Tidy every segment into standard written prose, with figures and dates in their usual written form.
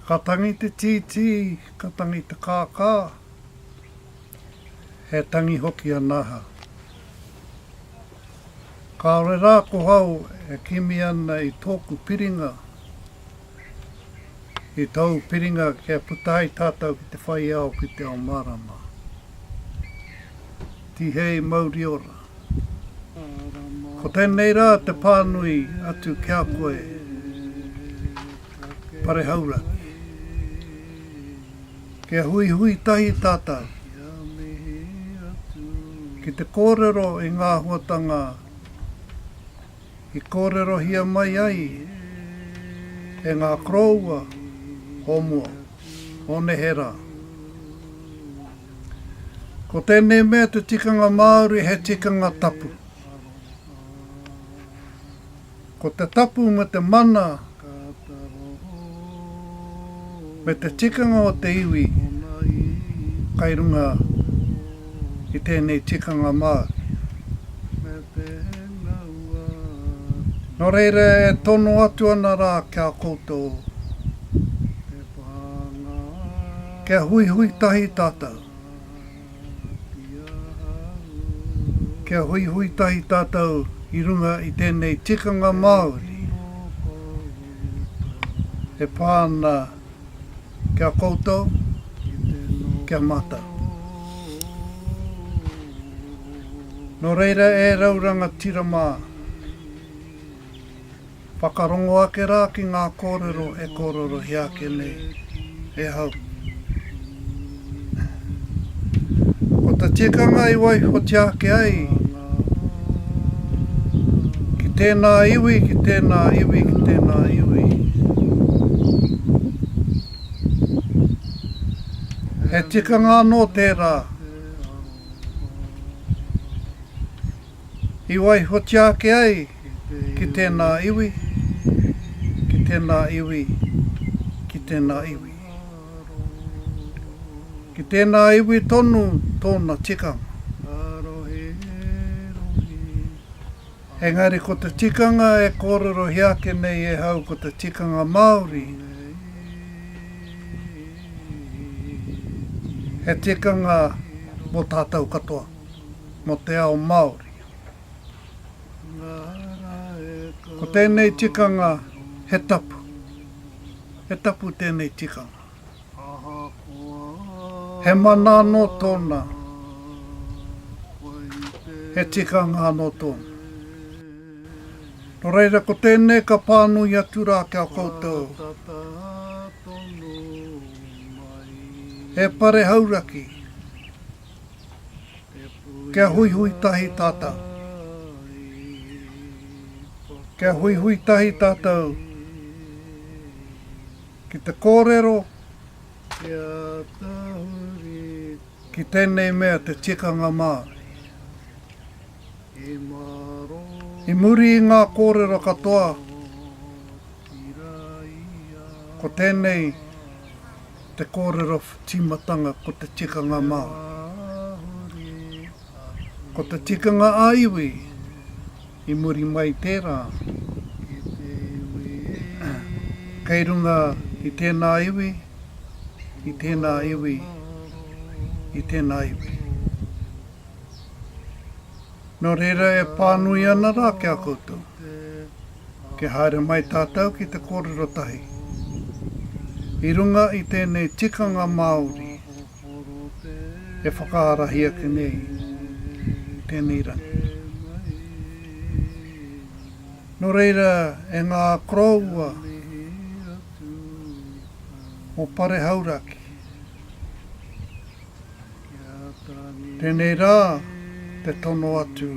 Ka tangi te titi, ka tangi te kākā, he tangi hoki a naha. Ka ore rā ko hau e kimi ana i tōku piringa, i tau piringa kia putahi tātou ki te whai ao ki te ao marama. Tihei mauri ora. Ko tēnei rā te pānui atu kia koe, pare haura. Kia hui hui tahi tātou. Ki te kōrero i ngā huatanga, i kōrero hia mai ai, e ngā kroua, homua, onehera. Ko tēnei mea te tikanga Māori he tikanga tapu. Ko te tapu me te mana, me te tikanga o te iwi, kai runga i tēnei tikanga Māori. Nō reira e tono atu ana rā kia koutou. Kia hui hui tahi tātou. Kia hui hui tahi tātou i runga i tēnei tikanga Māori. E pāna kia koutou, kia mātou. Nō reira e rauranga tirama. Whakarongo ake rā ki ngā kōrero e kōrero hiake nei, e hau. Ko ta tikanga i wai hoti ake ai, ki tēnā iwi, ki tēnā iwi, ki tēnā iwi. He tikanga no tērā, i wai hoti ake ai, ki tēnā iwi, ki tēnā iwi, ki tēnā iwi. Ki tēnā iwi tonu tōna tikanga. Engari ko te tikanga e kōrero hiake nei e hau ko te tikanga Māori. He tikanga mo tātou katoa, mo te ao Māori. Ko tēnei tikanga he tapu. He tapu tēnei tikanga. He mana no tōna. He tikanga no tōna. Nō reira ko tēnei ka pānui atu rā kia koutou. He pare hauraki. Kia hui hui tahi tātou. Kia hui hui tahi tātou, ki te kōrero, ki tēnei mea te tikanga Māori. I muri i ngā kōrero katoa, ko tēnei te kōrero timatanga ko te tikanga Māori. Ko te tikanga aiwi, i muri mai tērā. Kei runga i tēnā iwi, i tēnā iwi, i tēnā iwi. Nō reira e pānui ana rā kia koutou. Ke haere mai tātou ki te kōrero tahi. I runga i tēnei tikanga Māori. E whakaarahia ki nei, tēnei rangi. Nō reira e ngā kroua o pare hauraki. Tēnei rā te tono atu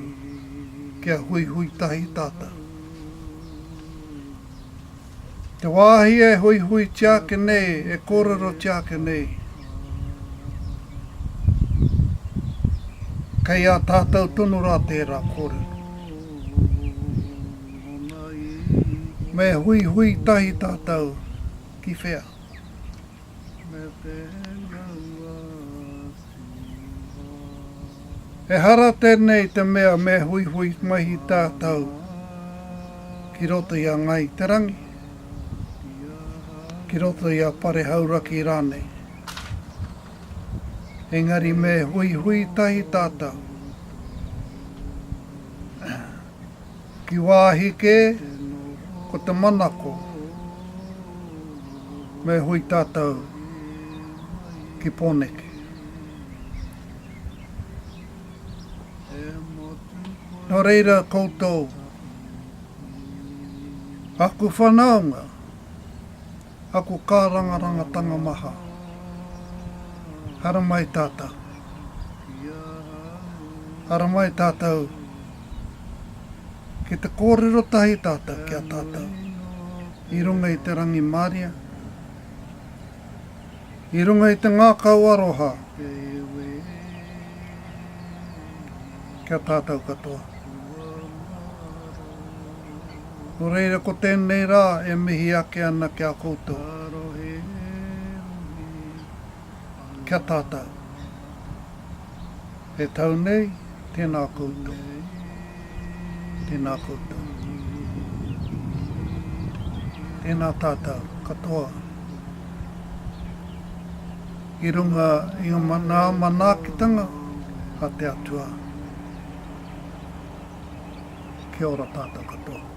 kia hui hui tahi tātou. Te wāhi e hui hui tiake nei, e kōrero tiake nei. Kei a tātou tonu rā tērā kōrero. Me hui hui tahi tātou ki whea. E hara tēnei te mea me hui hui mahi tātou ki roto i a ngai te rangi. ki roto i a pare hauraki rānei. Engari me hui tahi tātou. Ki wāhi ke, ko te manako. Me hui tātou ki pōneke. Nō reira koutou, aku whanaunga, aku kārangarangatanga maha. Hara mai tātou. Hara mai tātou. Ki te kōrero tahi tātou kia tātou. I runga i te rangi Māria. I runga i te ngākau aroha. Kia tātou katoa. Nō reira ko tēnei rā e mihi ake ana kia koutou. Kia tātou. E tau nei, tēnā koutou. Tēnā koutou. Tēnā tātou, katoa. I runga i ngā manākitanga, a te atua. Kia ora tātou katoa.